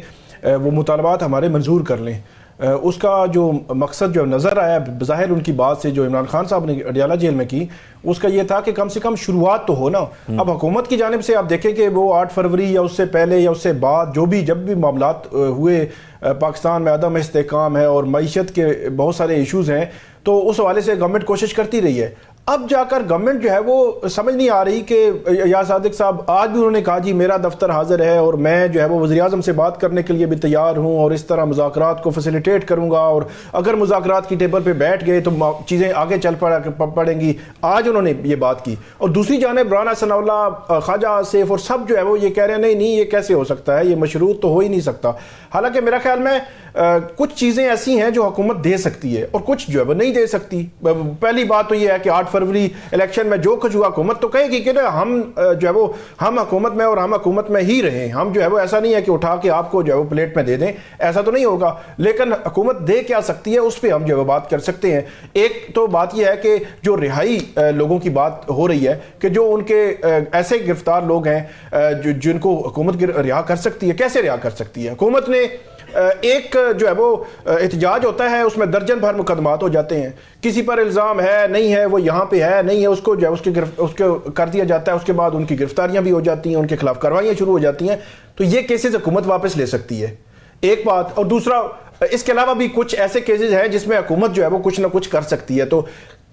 वो मुतालबात हमारे मंजूर कर लें। उसका जो मकसद जो नज़र आया बज़ाहिर उनकी बात से जो इमरान खान साहब ने अडियाला जेल में की, उसका ये था कि कम से कम शुरुआत तो हो ना। अब हुकूमत की जानिब से आप देखें कि वो 8 फरवरी या उससे पहले या उससे बाद जब भी मामलात हुए, पाकिस्तान में अदम इस्तेहकाम है और मईशत के बहुत सारे इशूज़ हैं, तो उस हवाले से गवर्नमेंट कोशिश करती रही है। अब जाकर गवर्नमेंट जो है वो समझ नहीं आ रही कि या सादिक साहब आज भी उन्होंने कहा जी मेरा दफ्तर हाजिर है और मैं जो है वो वज़ीर आज़म से बात करने के लिए भी तैयार हूँ और इस तरह मुज़ाकरात को फैसिलिटेट करूँगा, और अगर मुज़ाकरात की टेबल पे बैठ गए तो चीज़ें आगे चल पड़ेंगी। आज उन्होंने ये बात की। और दूसरी जानिब राना सनाउल्लाह, ख्वाजा आसिफ और सब जो है वो ये कह रहे हैं नहीं ये कैसे हो सकता है, ये मशरूत तो हो ही नहीं सकता। हालांकि मेरा ख्याल में कुछ चीज़ें ऐसी हैं जो हुकूमत दे सकती है और कुछ जो है वो नहीं दे सकती। पहली बात तो ये है कि 8 फरवरी इलेक्शन में जो कुछ हुआ, हुकूमत तो कहेगी कि ना हम जो है वो हम हुकूमत में और हम हुकूमत में ही रहे, हम जो है वो ऐसा नहीं है कि उठा के आपको जो है वो प्लेट में दे दें, ऐसा तो नहीं होगा। लेकिन हुकूमत दे क्या सकती है उस पर हम जो है बात कर सकते हैं। एक तो बात यह है कि जो रिहाई लोगों की बात हो रही है कि जो उनके ऐसे गिरफ्तार लोग हैं जिनको हुकूमत रिहा कर सकती है, कैसे रिहा कर सकती है? हुकूमत ने एक जो है वो एहतजाज होता है, उसमें दर्जन भर मुकदमात हो जाते हैं, किसी पर इल्ज़ाम है नहीं है, वो यहाँ पे है नहीं है, उसको जो है उसके कर दिया जाता है, उसके बाद उनकी गिरफ्तारियां भी हो जाती हैं, उनके खिलाफ कार्रवाइयाँ शुरू हो जाती हैं। तो ये केसेस हुकूमत वापस ले सकती है, एक बात। और दूसरा, इसके अलावा भी कुछ ऐसे केसेस हैं जिसमें हुकूमत जो है वो कुछ ना कुछ कर सकती है। तो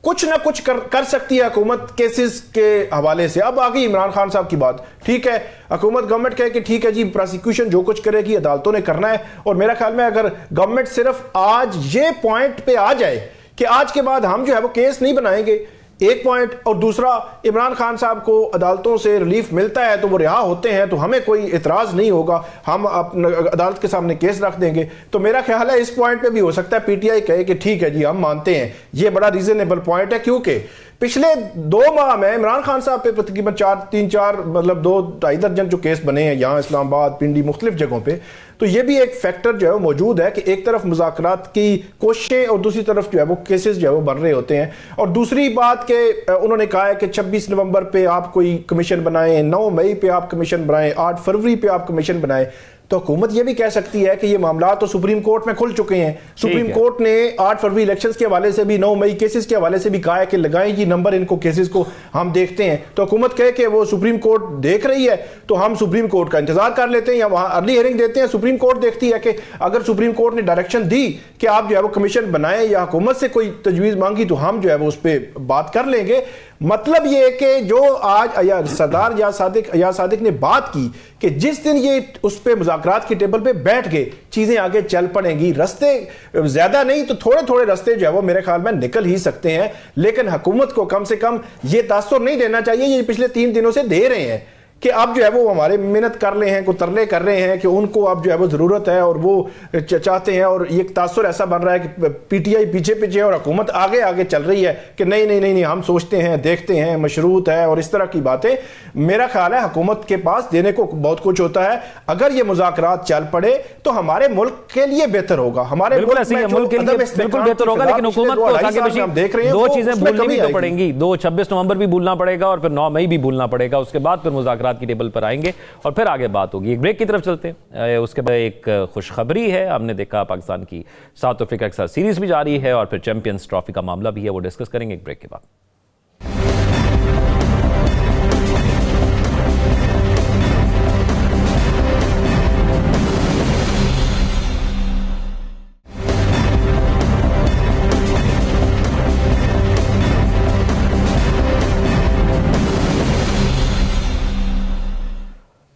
कुछ ना कुछ कर सकती है हुकूमत केसेस के हवाले से। अब आ गई इमरान खान साहब की बात, ठीक है, हुकूमत गवर्नमेंट कहे कि ठीक है जी प्रोसिक्यूशन जो कुछ करेगी अदालतों ने करना है। और मेरा ख्याल में अगर गवर्नमेंट सिर्फ आज ये पॉइंट पे आ जाए कि आज के बाद हम जो है वो केस नहीं बनाएंगे, एक पॉइंट, और दूसरा इमरान खान साहब को अदालतों से रिलीफ मिलता है तो वो रिहा होते हैं, तो हमें कोई इतराज नहीं होगा, हम अदालत के सामने केस रख देंगे। तो मेरा ख्याल है इस पॉइंट पे भी हो सकता है पीटीआई कहे कि ठीक है जी हम मानते हैं, ये बड़ा रीजनेबल पॉइंट है, क्योंकि पिछले 2 माह में इमरान खान साहब पे तकरीबन 3-4 मतलब 2-2.5 दर्जन जो केस बने हैं यहाँ इस्लामाबाद, पिंडी, मुख्तलिफ जगहों पे। तो ये भी एक फैक्टर जो है वो मौजूद है कि एक तरफ मुज़ाकरात की कोशिशें और दूसरी तरफ जो है वो केसेस जो है वो बन रहे होते हैं। और दूसरी बात कि उन्होंने कहा है कि 26 नवंबर पे आप कोई कमीशन बनाएं, 9 मई पे आप कमीशन बनाएं, 8 फरवरी पे आप कमीशन बनाएं। तो हुकूमत ये भी कह सकती है कि ये मामला तो सुप्रीम कोर्ट में खुल चुके हैं। सुप्रीम कोर्ट ने 8 फरवरी इलेक्शंस के हवाले से भी, 9 मई केसेस के हवाले से भी कहा है कि लगाएं जी नंबर इनको केसेस को, हम देखते हैं। तो हुकूमत कहे कि वो सुप्रीम कोर्ट देख रही है तो हम सुप्रीम कोर्ट का इंतजार कर लेते हैं या वहां अर्ली हियरिंग देते हैं। सुप्रीम कोर्ट देखती है कि अगर सुप्रीम कोर्ट ने डायरेक्शन दी कि आप जो है वो कमीशन बनाएं या हुकूमत से कोई तजवीज़ मांगी तो हम जो है वो उस पर बात कर लेंगे। मतलब ये है कि जो आज सरदार या सादिक ने बात की कि जिस दिन ये उस पे मुज़ाकरात की टेबल पे बैठ गए चीजें आगे चल पड़ेंगी। रास्ते ज्यादा नहीं तो थोड़े थोड़े रास्ते जो है वो मेरे ख्याल में निकल ही सकते हैं, लेकिन हुकूमत को कम से कम ये तासुर नहीं देना चाहिए, ये पिछले 3 दिनों से दे रहे हैं कि अब जो है वो हमारे मेहनत कर रहे हैं, को तरले कर रहे हैं कि उनको अब जो है वो जरूरत है और वो चाहते हैं। और ये तासुर ऐसा बन रहा है कि पीटीआई पीछे पीछे और हुकूमत आगे आगे चल रही है कि नहीं नहीं नहीं नहीं हम सोचते हैं, देखते हैं, मशरूत है और इस तरह की बातें। मेरा ख्याल है हुकूमत के पास देने को बहुत कुछ होता है। अगर ये मुज़ाकरात चल पड़े तो हमारे मुल्क के लिए बेहतर होगा, हमारे मुल्क के लिए बिल्कुल बेहतर होगा। लेकिन हुकूमत को देख रहे हैं 2 चीजें भूलनी भी तो पड़ेंगी, 26 नवंबर भी भूलना पड़ेगा और फिर 9 मई भी भूलना पड़ेगा। उसके बाद फिर मुज़ाकरात की टेबल पर आएंगे और फिर आगे बात होगी। एक ब्रेक की तरफ चलते हैं। उसके बाद एक खुशखबरी है, हमने देखा पाकिस्तान की साउथ अफ्रीका के साथ सीरीज भी जारी है और फिर चैंपियंस ट्रॉफी का मामला भी है, वो डिस्कस करेंगे एक ब्रेक के बाद।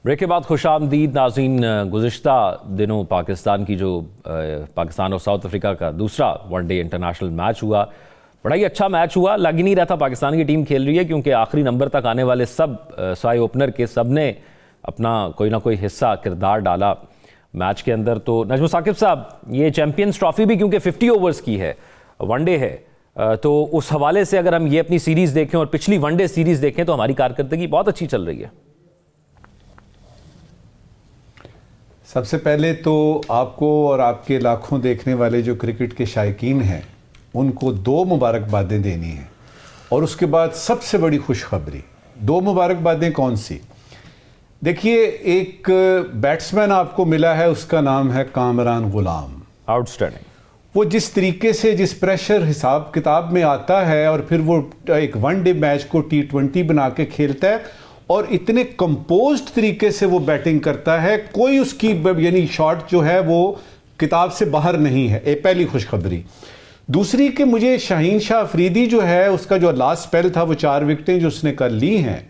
ब्रेक के बाद खुशामदीद नाज़रीन। गुज़िश्ता दिनों पाकिस्तान की जो पाकिस्तान और साउथ अफ्रीका का दूसरा वनडे इंटरनेशनल मैच हुआ, बड़ा ही अच्छा मैच हुआ। लग ही नहीं रहा था पाकिस्तान की टीम खेल रही है, क्योंकि आखिरी नंबर तक आने वाले सब स्वाई ओपनर के सब ने अपना कोई ना कोई हिस्सा किरदार डाला मैच के अंदर। तो नजम साकिब साहब, ये चैंपियंस ट्रॉफी भी क्योंकि 50 ओवर्स की है, वनडे है, तो उस हवाले से अगर हम ये अपनी सीरीज़ देखें और पिछली वनडे सीरीज़ देखें तो हमारी कारकर्दगी बहुत अच्छी चल रही है। सबसे पहले तो आपको और आपके लाखों देखने वाले जो क्रिकेट के शायकीन हैं उनको 2 मुबारकबादें देनी हैं। और उसके बाद सबसे बड़ी खुशखबरी, 2 मुबारकबादें कौन सी? देखिए, एक बैट्समैन आपको मिला है, उसका नाम है कामरान गुलाम। आउटस्टैंडिंग। वो जिस तरीके से, जिस प्रेशर हिसाब किताब में आता है और फिर वो एक वनडे मैच को T20 बना के खेलता है और इतने कंपोज्ड तरीके से वो बैटिंग करता है, कोई उसकी यानी शॉट जो है वो किताब से बाहर नहीं है। ये पहली खुशखबरी। दूसरी कि मुझे शाहीन शाह अफरीदी जो है, उसका जो लास्ट स्पेल था, वो 4 विकेटें जो उसने कर ली हैं,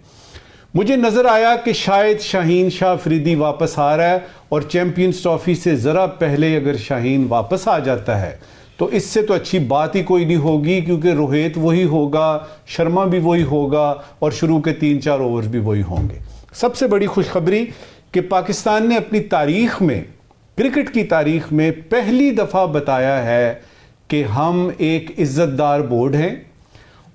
मुझे नजर आया कि शायद शाहीन शाह अफरीदी वापस आ रहा है और चैंपियंस ट्रॉफी से जरा पहले अगर शाहीन वापस आ जाता है तो इससे तो अच्छी बात ही कोई नहीं होगी, क्योंकि रोहित वही होगा, शर्मा भी वही होगा और शुरू के 3-4 ओवर भी वही होंगे। सबसे बड़ी खुशखबरी कि पाकिस्तान ने अपनी तारीख में, क्रिकेट की तारीख में पहली दफ़ा बताया है कि हम एक इज़्ज़तदार बोर्ड हैं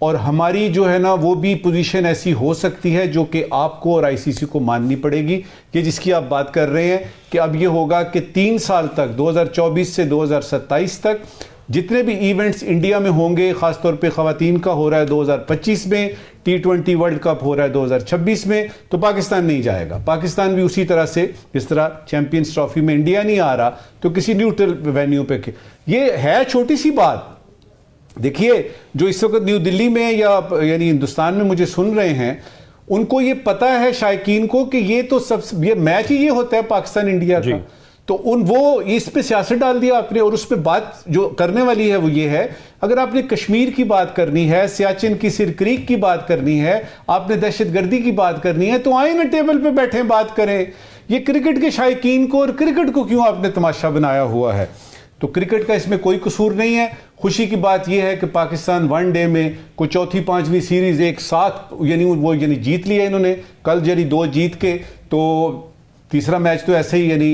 और हमारी जो है ना वो भी पोजीशन ऐसी हो सकती है जो कि आपको और आईसीसी को माननी पड़ेगी, कि जिसकी आप बात कर रहे हैं कि अब ये होगा कि 3 साल तक, 2024 से 2027 तक जितने भी इवेंट्स इंडिया में होंगे, खासतौर पे ख़वातीन का हो रहा है 2025 में, T20 वर्ल्ड कप हो रहा है 2026 में, तो पाकिस्तान नहीं जाएगा। पाकिस्तान भी उसी तरह से, जिस तरह चैंपियंस ट्रॉफी में इंडिया नहीं आ रहा तो किसी न्यूट्रल वेन्यू पे। ये है छोटी सी बात। देखिए, जो इस वक्त न्यू दिल्ली में या यानी हिंदुस्तान में मुझे सुन रहे हैं, उनको ये पता है शायकीन को कि ये तो सब, ये मैच ही ये होता है पाकिस्तान इंडिया का। तो वो इस पे सियासत डाल दिया आपने, और उस पे बात जो करने वाली है वो ये है, अगर आपने कश्मीर की बात करनी है, सियाचिन की सिर क्रीक की बात करनी है, आपने दहशतगर्दी की बात करनी है, तो आए ना टेबल पे बैठे बात करें। ये क्रिकेट के शायकीन को और क्रिकेट को क्यों आपने तमाशा बनाया हुआ है? तो क्रिकेट का इसमें कोई कसूर नहीं है। खुशी की बात यह है कि पाकिस्तान वनडे में कोई चौथी पांचवी सीरीज एक साथ यानी जीत लिया इन्होंने। कल यानी 2 जीत के, तो तीसरा मैच तो ऐसे ही यानी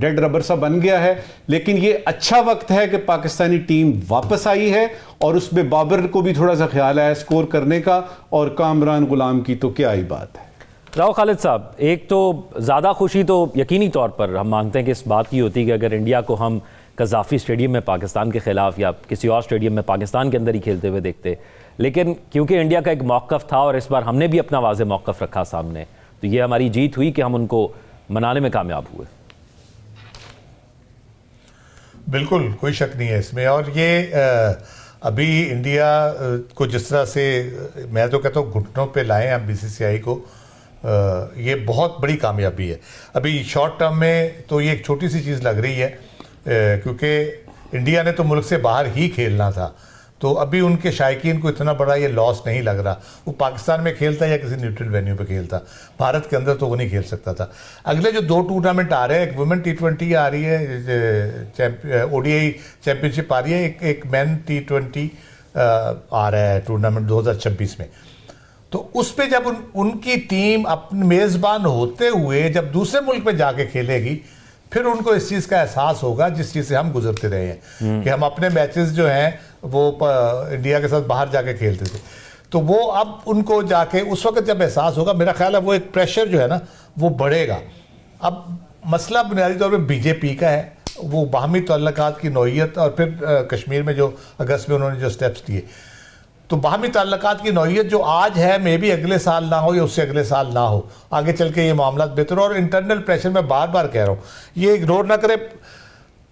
डेड रबर सा बन गया है। लेकिन ये अच्छा वक्त है कि पाकिस्तानी टीम वापस आई है, और उसमें बाबर को भी थोड़ा सा ख्याल आया स्कोर करने का, और कामरान गुलाम की तो क्या ही बात है। राव खालिद साहब, एक तो ज़्यादा खुशी तो यकीनी तौर पर हम मानते हैं कि इस बात की होती है कि अगर इंडिया को हम कज़ाफ़ी स्टेडियम में पाकिस्तान के ख़िलाफ़ या किसी और स्टेडियम में पाकिस्तान के अंदर ही खेलते हुए देखते, लेकिन क्योंकि इंडिया का एक मौक़िफ़ था और इस बार हमने भी अपना वाज़ेह मौक़िफ़ रखा सामने, तो ये हमारी जीत हुई कि हम उनको मनाने में कामयाब हुए। बिल्कुल, कोई शक नहीं है इसमें। और ये अभी इंडिया को जिस तरह से मैं तो कहता हूँ घुटनों पे लाए हैं BCCI को, ये बहुत बड़ी कामयाबी है। अभी शॉर्ट टर्म में तो ये एक छोटी सी चीज़ लग रही है, क्योंकि इंडिया ने तो मुल्क से बाहर ही खेलना था, तो अभी उनके शायकीन को इतना बड़ा ये लॉस नहीं लग रहा। वो पाकिस्तान में खेलता या किसी न्यूट्रल वेन्यू पे खेलता, भारत के अंदर तो वो नहीं खेल सकता था। अगले जो 2 टूर्नामेंट आ रहे हैं, एक वुमेन T20 आ रही है, ODI चैम्पियनशिप आ रही है, एक मैन T20 आ रहा है टूर्नामेंट 2026 में। तो उस पर जब उनकी टीम अपने मेज़बान होते हुए जब दूसरे मुल्क में जाके खेलेगी, फिर उनको इस चीज़ का एहसास होगा जिस चीज़ से हम गुजरते रहे हैं कि हम अपने मैचेस जो हैं वो इंडिया के साथ बाहर जाके खेलते थे। तो वो अब उनको जाके उस वक्त जब एहसास होगा, मेरा ख्याल है वो एक प्रेशर जो है ना वो बढ़ेगा। अब मसला बुनियादी तौर पे बीजेपी का है, वो बाहमी ताल्लुकात की नौइयत, और फिर कश्मीर में जो अगस्त में उन्होंने जो स्टेप्स लिए, तो बाहमी ताल्लुकात की नौइयत जो आज है, मे भी अगले साल ना हो या उससे अगले साल ना हो, आगे चल के ये मामला बेहतर। और इंटरनल प्रेशर मैं बार बार कह रहा हूँ, ये इग्नोर ना करे,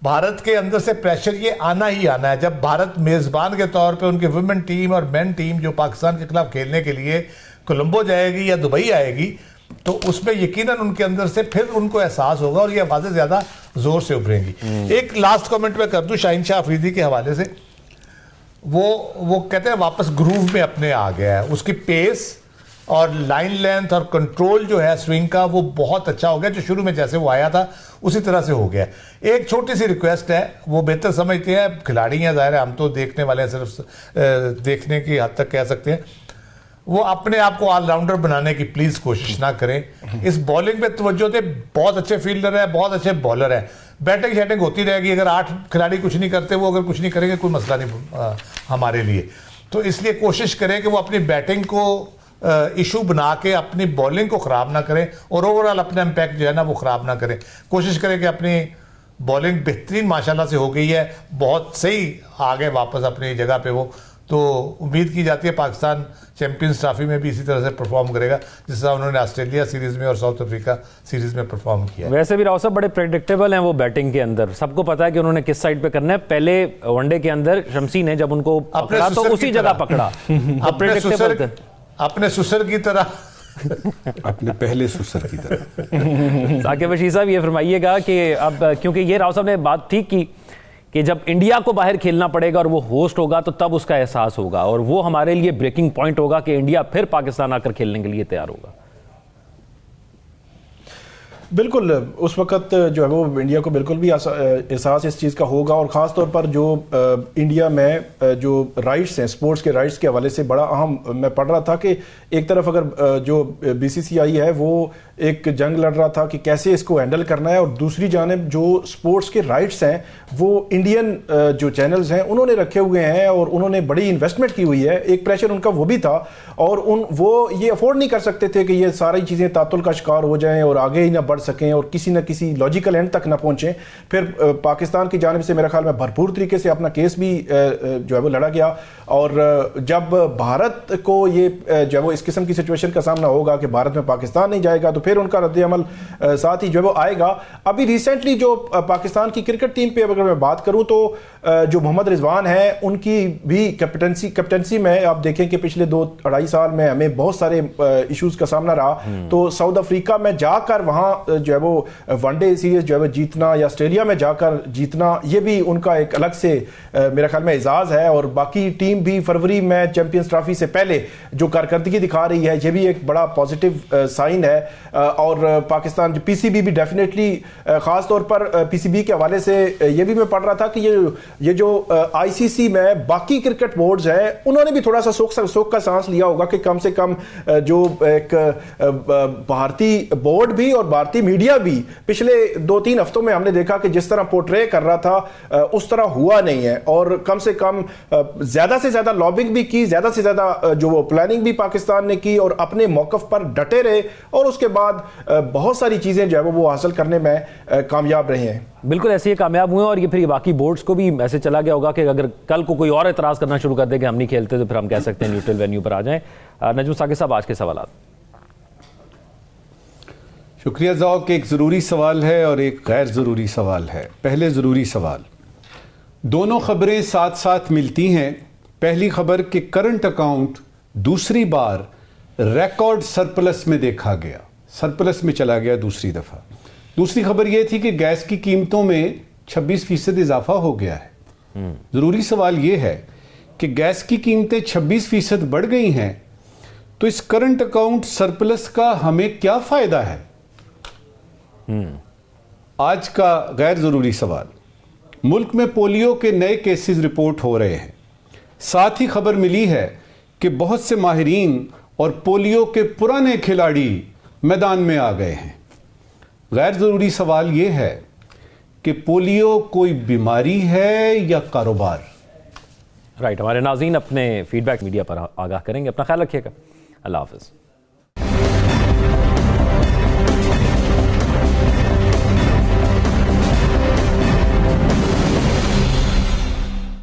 भारत के अंदर से प्रेशर ये आना ही आना है। जब भारत मेज़बान के तौर पे उनकी वुमेन टीम और मेन टीम जो पाकिस्तान के खिलाफ खेलने के लिए कोलंबो जाएगी या दुबई आएगी, तो उसमें यकीनन उनके अंदर से फिर उनको एहसास होगा और ये आवाज़ें ज़्यादा ज़ोर से उभरेंगी। एक लास्ट कमेंट मैं कर दूँ शाहीन शाह अफरीदी के हवाले से, वो कहते हैं वापस ग्रूव में अपने आ गया है, उसकी पेस और लाइन लेंथ और कंट्रोल जो है स्विंग का वो बहुत अच्छा हो गया, जो शुरू में जैसे वो आया था उसी तरह से हो गया। एक छोटी सी रिक्वेस्ट है, वो बेहतर समझते हैं, खिलाड़ी हैं, जाहिर है हम तो देखने वाले हैं, सिर्फ देखने की हद तक कह सकते हैं, वो अपने आप को ऑलराउंडर बनाने की प्लीज कोशिश ना करें। इस बॉलिंग पे तवज्जो दे, बहुत अच्छे फील्डर है, बहुत अच्छे बॉलर है, बैटिंग शैटिंग होती रहेगी। अगर 8 खिलाड़ी कुछ नहीं करते, वो अगर कुछ नहीं करेंगे कोई मसला नहीं हमारे लिए। तो इसलिए कोशिश करें कि वो अपनी बैटिंग को इशू बना के अपनी बॉलिंग को ख़राब ना करें और ओवरऑल अपना इम्पैक्ट जो है ना वो ख़राब ना करें। कोशिश करें कि अपनी बॉलिंग बेहतरीन माशाल्लाह से हो गई है, बहुत सही आ गए वापस अपनी जगह पे वो। तो उम्मीद की जाती है पाकिस्तान चैंपियंस ट्रॉफी में भी इसी तरह से परफॉर्म करेगा जिस तरह उन्होंने ऑस्ट्रेलिया सीरीज़ में और साउथ अफ्रीका सीरीज़ में परफॉर्म किया। वैसे भी राव साहब बड़े प्रेडिक्टेबल हैं वो बैटिंग के अंदर, सबको पता है कि उन्होंने किस साइड पे करना है। पहले वनडे के अंदर शमसी ने जब उनको पकड़ा तो उसी जगह पकड़ा, अपने सुसर की तरह अपने पहले सुसर की तरह। साकिब बशीर साहब ये फरमाइएगा कि अब क्योंकि ये राव साहब ने बात ठीक की कि जब इंडिया को बाहर खेलना पड़ेगा और वो होस्ट होगा तो तब उसका एहसास होगा और वो हमारे लिए ब्रेकिंग पॉइंट होगा कि इंडिया फिर पाकिस्तान आकर खेलने के लिए तैयार होगा। बिल्कुल, उस वक्त जो है वो इंडिया को बिल्कुल भी एहसास इस चीज़ का होगा और ख़ास तौर पर जो इंडिया में जो राइट्स हैं, स्पोर्ट्स के राइट्स के हवाले से बड़ा अहम मैं पढ़ रहा था कि एक तरफ अगर जो BCCI है वो एक जंग लड़ रहा था कि कैसे इसको हैंडल करना है और दूसरी जानिब जो स्पोर्ट्स के राइट्स हैं वो इंडियन जो चैनल्स हैं उन्होंने रखे हुए हैं और उन्होंने बड़ी इन्वेस्टमेंट की हुई है। एक प्रेशर उनका वो भी था और वो ये अफोर्ड नहीं कर सकते थे कि ये सारी चीज़ें तातुल का शिकार हो जाएं और आगे ही ना बढ़ सकें और किसी न किसी लॉजिकल एंड तक ना पहुंचें। फिर पाकिस्तान की जानिब से मेरे ख्याल में भरपूर तरीके से अपना केस भी जो है वो लड़ा गया और जब भारत को ये जो है वो इस किस्म की सिचुएशन का सामना होगा कि भारत में पाकिस्तान नहीं जाएगा तो फिर उनका रद्द अमल साथ ही जो है वो आएगा। अभी रिसेंटली जो पाकिस्तान की क्रिकेट टीम पे अगर मैं बात करूं तो जो मोहम्मद रिजवान है उनकी भी कैप्टनसी में आप देखें कि पिछले 2-2.5 साल में हमें बहुत सारे इश्यूज का सामना रहा। तो साउथ अफ्रीका में जाकर वहां जो है वो वनडे सीरीज जो है वो जीतना या ऑस्ट्रेलिया में जाकर जीतना, ये भी उनका एक अलग से मेरे ख्याल में एजाज है। और बाकी टीम भी फरवरी में चैंपियंस ट्रॉफी से पहले जो कारकर्दगी दिखा रही है, ये भी एक बड़ा पॉजिटिव साइन है। और पाकिस्तान पीसीबी भी डेफिनेटली, खास तौर पर पीसीबी के हवाले से ये भी मैं पढ़ रहा था कि ये जो आईसीसी में बाकी क्रिकेट बोर्ड्स हैं, उन्होंने भी थोड़ा सा सोख का सांस लिया होगा कि कम से कम जो एक भारतीय बोर्ड भी और भारतीय मीडिया भी पिछले 2-3 हफ्तों में हमने देखा कि जिस तरह पोर्ट्रे कर रहा था उस तरह हुआ नहीं है। और कम से कम ज्यादा से ज्यादा लॉबिंग भी की, ज्यादा से ज्यादा जो वो प्लानिंग भी पाकिस्तान ने की और अपने मौकफ पर डटे रहे, और उसके बाद बहुत सारी चीजें जो है वो हासिल करने में कामयाब रहे हैं। बिल्कुल ऐसे ही कामयाब हुए, और ये फिर बाकी बोर्ड्स को भी ऐसे चला गया होगा कि अगर कल को कोई और एतराज करना शुरू कर दे कि हम नहीं खेलते, तो फिर हम कह सकते हैं न्यूट्रल वेन्यू पर आ जाएं। नजम साकिब साहब, आज के सवाल। शुक्रिया ज़ौक। एक ज़रूरी सवाल है और एक गैर ज़रूरी सवाल है। पहले ज़रूरी सवाल, दोनों खबरें साथ साथ मिलती हैं। पहली खबर कि करंट अकाउंट दूसरी बार रिकॉर्ड सरप्लस में देखा गया, सरप्लस में चला गया दूसरी दफ़ा। दूसरी खबर यह थी कि गैस की कीमतों में 26% इजाफा हो गया है। ज़रूरी सवाल यह है कि गैस की कीमतें 26% बढ़ गई हैं, तो इस करंट अकाउंट सरप्लस का हमें क्या फ़ायदा है? आज का गैर ज़रूरी सवाल, मुल्क में पोलियो के नए केसेस रिपोर्ट हो रहे हैं। साथ ही खबर मिली है कि बहुत से माहिरीन और पोलियो के पुराने खिलाड़ी मैदान में आ गए हैं। गैर ज़रूरी सवाल यह है कि पोलियो कोई बीमारी है या कारोबार? राइट, हमारे नाज़रीन अपने फीडबैक मीडिया पर आगाह करेंगे। अपना ख्याल रखिएगा। अल्लाह हाफ़िज़।